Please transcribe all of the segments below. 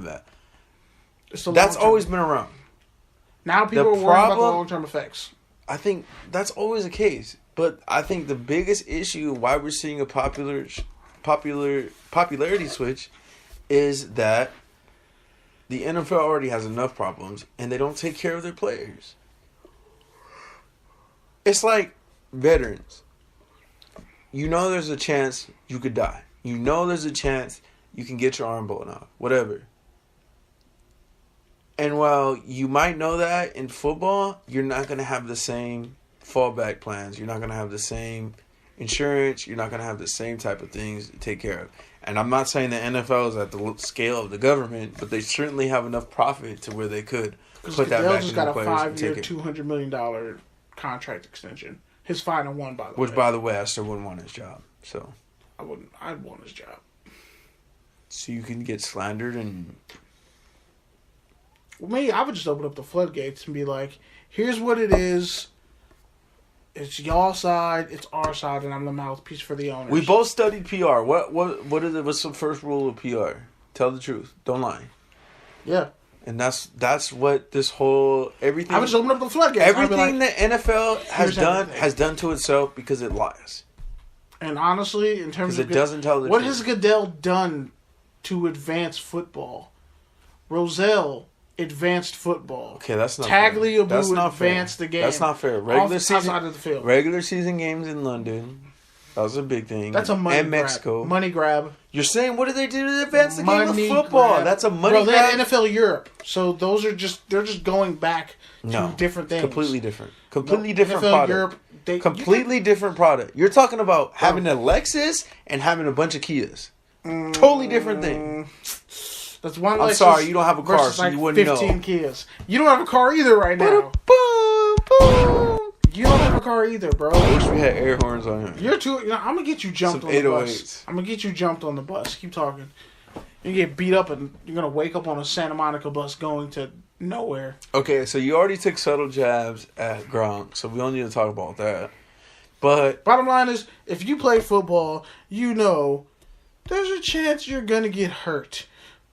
that. That's always been around. Now people are worried about the long-term effects. I think that's always the case. But I think the biggest issue why we're seeing a popularity switch is that the NFL already has enough problems and they don't take care of their players. It's like veterans. You know there's a chance you could die. You know there's a chance you can get your arm blown off. Whatever. And while you might know that in football, you're not going to have the same fallback plans. You're not going to have the same insurance. You're not going to have the same type of things to take care of. And I'm not saying the NFL is at the scale of the government, but they certainly have enough profit to where they could put that back into the players. Goodell just got a 5-year, $200 million contract extension. His final one, by the way. Which, by the way, I still wouldn't want his job. So I'd want his job. So you can get slandered and... Well, me, I would just open up the floodgates and be like, here's what it is. It's y'all side, it's our side, and I'm the mouthpiece for the owners. We both studied PR. What's the first rule of PR? Tell the truth. Don't lie. Yeah. And that's what this whole everything. I would just open up the floodgates. Everything the NFL has done to itself because it lies. And honestly, in terms of it doesn't tell the what truth. has Goodell done to advance football? Roselle advanced football. Okay, that's not Tagliabue fair. advanced the game. That's not fair. Outside of the field. Regular season games in London. That was a big thing. That's a money grab. And Mexico. Money grab. You're saying what did they do to advance the game of football? Grab. That's a money grab. They had NFL Europe. So those are they're just going back to different things. Completely different. Completely different NFL product. Europe, completely different product. You're talking about having a Lexus and having a bunch of Kias. Totally different thing. That's one. I'm sorry, you don't have a car, so you wouldn't 15 know. Kias. You don't have a car either right now. Boom, boom. You don't have a car either, bro. I wish we had air horns on here. You're too. I'm gonna get you jumped on the bus. I'm gonna get you jumped on the bus. Keep talking. You get beat up and you're gonna wake up on a Santa Monica bus going to nowhere. Okay, so you already took subtle jabs at Gronk, so we don't need to talk about that. But bottom line is, if you play football, you know there's a chance you're gonna get hurt.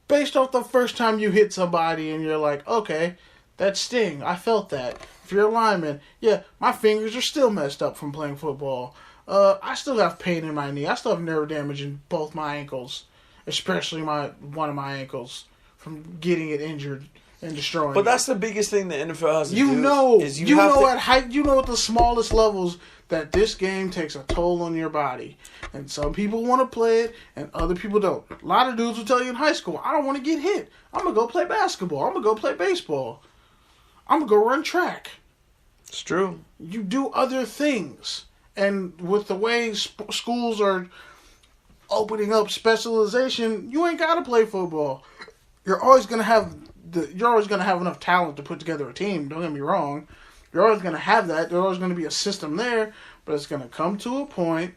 Based off the first time you hit somebody and you're like, okay, that sting. I felt that. If you're a lineman, yeah, my fingers are still messed up from playing football. I still have pain in my knee. I still have nerve damage in both my ankles, especially one of my ankles from getting it injured and destroying. But that's the biggest thing the NFL has to do. You know at the smallest levels that this game takes a toll on your body. And some people want to play it, and other people don't. A lot of dudes will tell you in high school, I don't want to get hit. I'm going to go play basketball. I'm going to go play baseball. I'm going to go run track. It's true. You do other things. And with the way schools are opening up specialization, you ain't got to play football. You're always going to have enough talent to put together a team. Don't get me wrong. You're always going to have that. There's always going to be a system there. But it's going to come to a point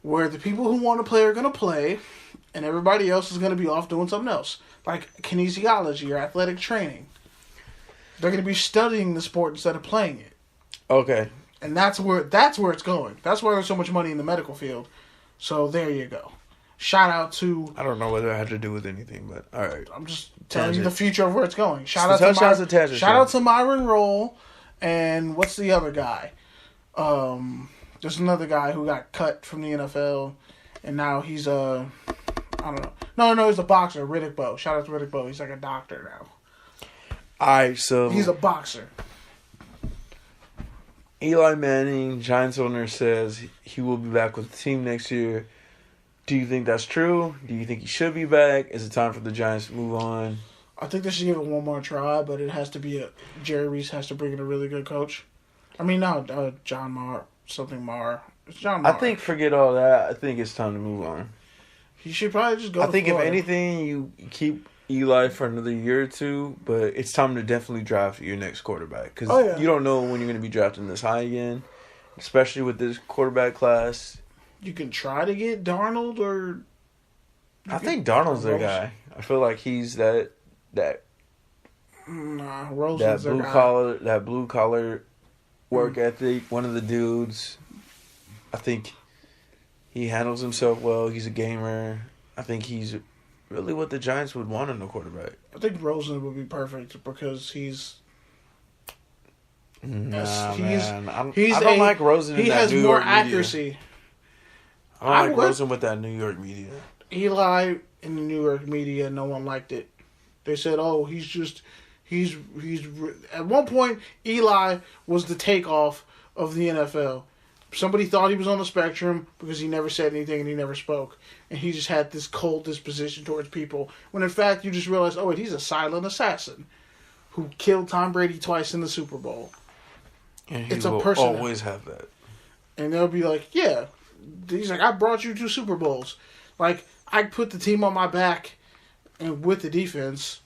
where the people who want to play are going to play, and everybody else is going to be off doing something else. Like kinesiology or athletic training. They're going to be studying the sport instead of playing it. Okay. And that's where it's going. That's why there's so much money in the medical field. So there you go. Shout out to... I don't know whether it had to do with anything, but all right. I'm just telling you the future of where it's going. Shout out to Myron Roll. And what's the other guy? There's another guy who got cut from the NFL, and now he's I don't know. No, he's a boxer, Riddick Bowe. Shout out to Riddick Bowe. He's like a doctor now. Alright, so he's a boxer. Eli Manning, Giants owner, says he will be back with the team next year. Do you think that's true? Do you think he should be back? Is it time for the Giants to move on? I think they should give it one more try, but it has to be Jerry Reese has to bring in a really good coach. I mean, no, John Marr. Something Marr. It's John Marr. I think forget all that. I think it's time to move on. He should probably just go to Florida. If anything, you keep Eli for another year or two, but it's time to definitely draft your next quarterback. Because you don't know when you're going to be drafting this high again, especially with this quarterback class. You can try to get Darnold or... I think Darnold's their guy. I feel like he's that Rosen's that blue collar work ethic, one of the dudes. I think he handles himself well. He's a gamer. I think he's really what the Giants would want in a quarterback. I think Rosen would be perfect because he's. Nah, man. I don't like Rosen in that New York media. He has more accuracy. I don't like Rosen with that New York media. Eli in the New York media, no one liked it. They said, "Oh, he's." At one point, Eli was the takeoff of the NFL. Somebody thought he was on the spectrum because he never said anything and he never spoke, and he just had this cold disposition towards people. When in fact, you just realize, oh wait, he's a silent assassin who killed Tom Brady twice in the Super Bowl. And he will always have that. And they'll be like, yeah. He's like, I brought you 2 Super Bowls. Like, I put the team on my back and with the defense,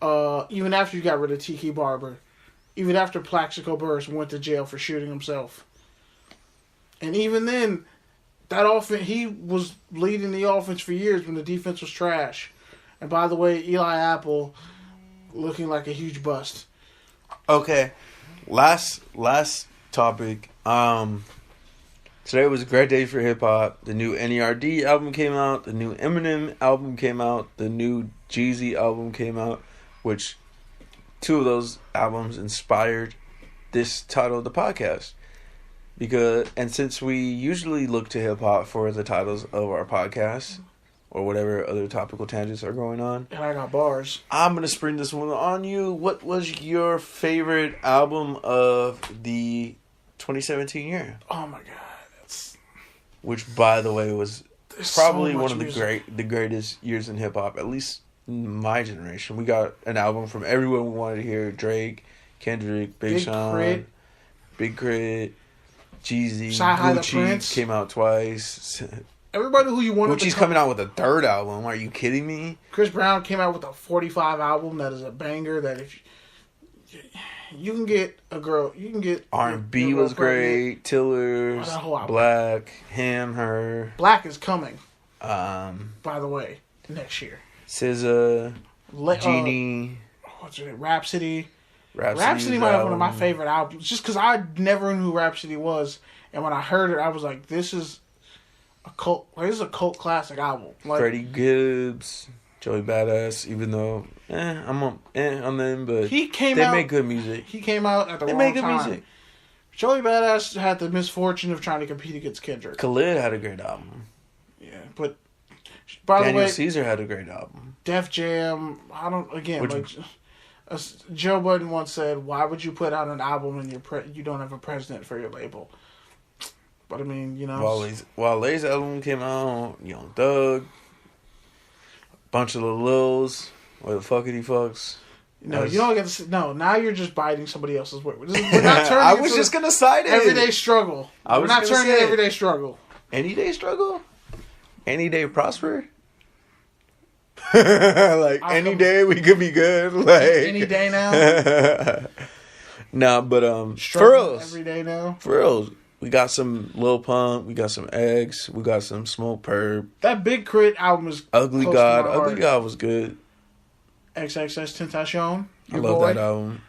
even after you got rid of Tiki Barber, even after Plaxico Burress went to jail for shooting himself. And even then, that offense, he was leading the offense for years when the defense was trash. And by the way, Eli Apple looking like a huge bust. Okay. Last topic. Today was a great day for hip hop. The new NERD album came out. The new Eminem album came out. The new Jeezy album came out. Which 2 of those albums inspired this title of the podcast. And since we usually look to hip hop for the titles of our podcasts or whatever other topical tangents are going on, and I got bars, I'm gonna spring this one on you. What was your favorite album of the 2017 year? Oh my god, which by the way was probably one of the greatest years in hip hop, at least in my generation. We got an album from everyone we wanted to hear: Drake, Kendrick, Big Sean, Big Crit, Jeezy, Gucci came out twice. Everybody who you wanted Gucci's coming out with a 3rd album. Are you kidding me? Chris Brown came out with a 45 album that is a banger. That if you can get a girl, you can get R&B was great. Tillers, Black, Him, Her. Black is coming. By the way, next year. SZA, Genie. What's it? Rhapsody. Rhapsody might have one of my favorite albums, just because I never knew who Rhapsody was, and when I heard it, I was like, "This is a cult. Like, this is a cult classic album." Like, Freddie Gibbs, Joey Badass. Even though I'm on them, but they make good music. He came out at the wrong time. They make good music. Joey Badass had the misfortune of trying to compete against Kendrick. Khalid had a great album. Yeah, but by the way, Daniel Caesar had a great album. Def Jam. Joe Budden once said, "Why would you put out an album and you don't have a president for your label?" But I mean, you know, Wale's album came out, Young Thug, bunch of the Lils, where the fuckity fucks. No, you don't get to. No, now you're just biting somebody else's word. We're not turning. I was just gonna cite it. Everyday struggle. We're not turning it everyday struggle. Any day struggle. Any day prosper. Like any day we could be good. Like any day now. Nah, but for reals, every day now. For reals, we got some Lil Pump, we got some Eggs, we got some Smoke Perp. That Big Crit album is Ugly God. Ugly God was good. XXXTentacion. I love that album.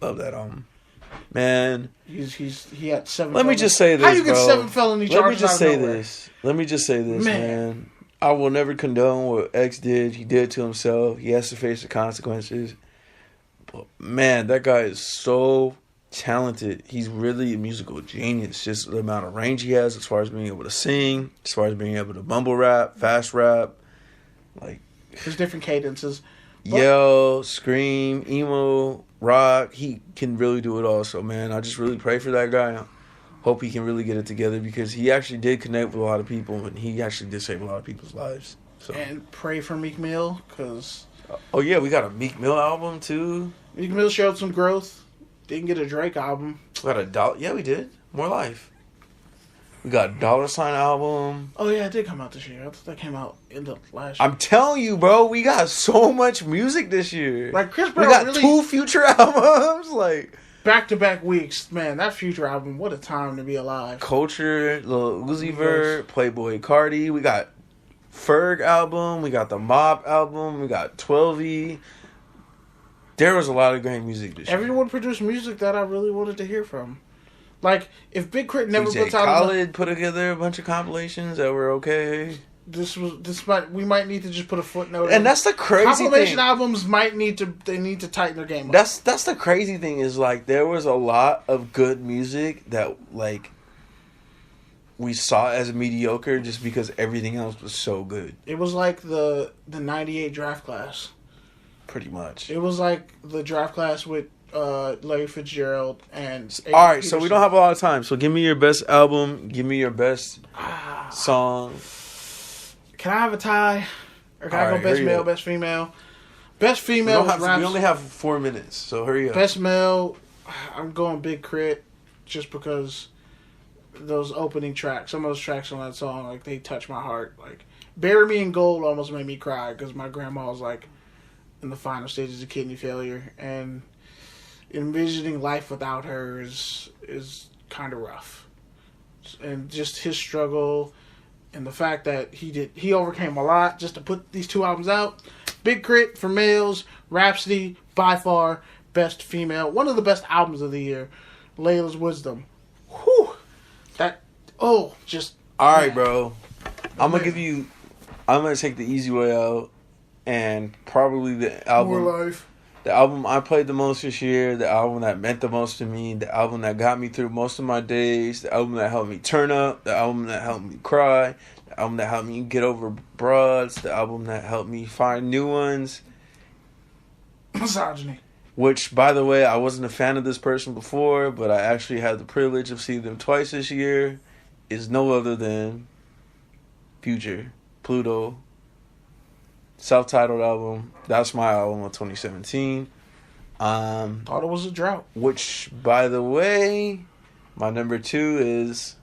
Love that album. Man, he had 7. Let me just say this. How you get 7 felony charges? Let me just say this, man. I will never condone what X did. He did it to himself. He has to face the consequences. But man, that guy is so talented. He's really a musical genius. Just the amount of range he has as far as being able to sing, as far as being able to mumble rap, fast rap, like there's different cadences. Yell, scream, emo, rock. He can really do it all. So man, I just really pray for that guy. Hope he can really get it together because he actually did connect with a lot of people and he actually did save a lot of people's lives. So. And pray for Meek Mill because... Oh yeah, we got a Meek Mill album too. Meek Mill showed some growth. Didn't get a Drake album. We got a dollar. Yeah, we did. More Life. We got a $sign album. Oh yeah, it did come out this year. I thought that came out in the last year. I'm telling you, bro, we got so much music this year. Like Chris Brown, we got 2 Future albums. Like back-to-back weeks, man. That Future album, what a time to be alive. Culture, Lil Uzi Vert, Playboy Cardi. We got Ferg album. We got the Mob album. We got 12E. There was a lot of great music this year. Everyone produced music that I really wanted to hear from. Like, if Big Crit never DJ puts out... Khaled put together a bunch of compilations that were okay. we might need to just put a footnote. And that's the crazy compilation thing. albums need to tighten their game up. That's the crazy thing is like there was a lot of good music that like we saw as mediocre just because everything else was so good. It was like the 98 draft class. Pretty much. It was like the draft class with Larry Fitzgerald and all right, so we don't have a lot of time. So give me your best album. Give me your best song. Can I have a tie? Or can I go best male, best female? Best female. We only have 4 minutes, so hurry up. Best male. I'm going Big Crit, just because those opening tracks. Some of those tracks on that song, like they touch my heart. Like "Bury Me in Gold" almost made me cry because my grandma was like in the final stages of kidney failure, and envisioning life without her is kind of rough. And just his struggle and the fact that he overcame a lot just to put these 2 albums out. Big Crit for males, Rhapsody by far best female, one of the best albums of the year. Layla's Wisdom. Whew. Just all right, bro. I'm gonna take the easy way out, and probably the album. More Life. The album I played the most this year, the album that meant the most to me, the album that got me through most of my days, the album that helped me turn up, the album that helped me cry, the album that helped me get over broads, the album that helped me find new ones. Misogyny. Which, by the way, I wasn't a fan of this person before, but I actually had the privilege of seeing them twice this year, is no other than Future, Pluto. Self-titled album. That's my album of 2017. Thought it was a drought. Which, by the way, my number 2 is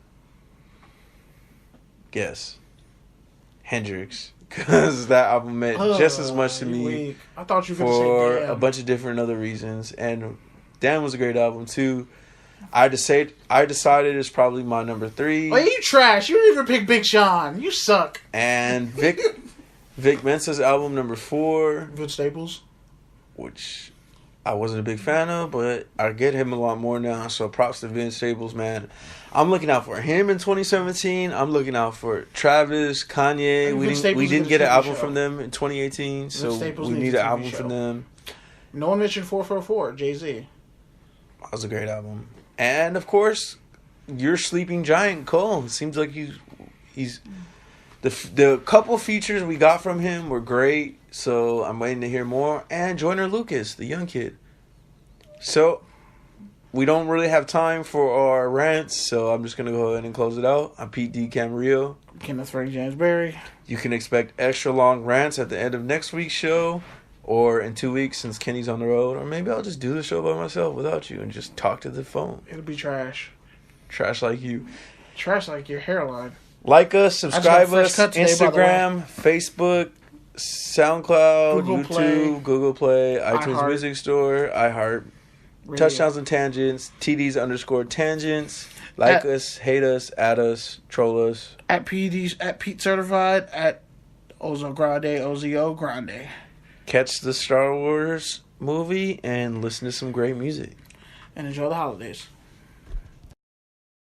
guess Hendrix, because that album meant just as much to me. I thought you were going to say Damn. For a bunch of different other reasons, and Damn was a great album too. I decided it's probably my number 3. Oh, you trash! You didn't even pick Big Sean. You suck. And Vic Mensa's album number 4. Vince Staples. Which I wasn't a big fan of, but I get him a lot more now, so props to Vince Staples, man. I'm looking out for him in 2017. I'm looking out for Travis, Kanye. We didn't get an album from them in 2018, so we need an album from them. No one mentioned 444, Jay-Z. That was a great album. And, of course, your sleeping giant, Cole. Seems like he's... The couple features we got from him were great, so I'm waiting to hear more. And Joyner Lucas, the young kid. So, we don't really have time for our rants, so I'm just going to go ahead and close it out. I'm Pete D. Camarillo. Kenneth Frank James Berry. You can expect extra long rants at the end of next week's show, or in 2 weeks since Kenny's on the road. Or maybe I'll just do the show by myself without you and just talk to the phone. It'll be trash. Trash like you. Trash like your hairline. Like us, subscribe us, Instagram, Facebook, SoundCloud, YouTube, Google Play, iTunes Music Store, iHeart, Touchdowns and Tangents, TDs_tangents. Like us, hate us, add us, troll us. At Pete Certified, at Ozo Grande, OZO Grande. Catch the Star Wars movie and listen to some great music. And enjoy the holidays.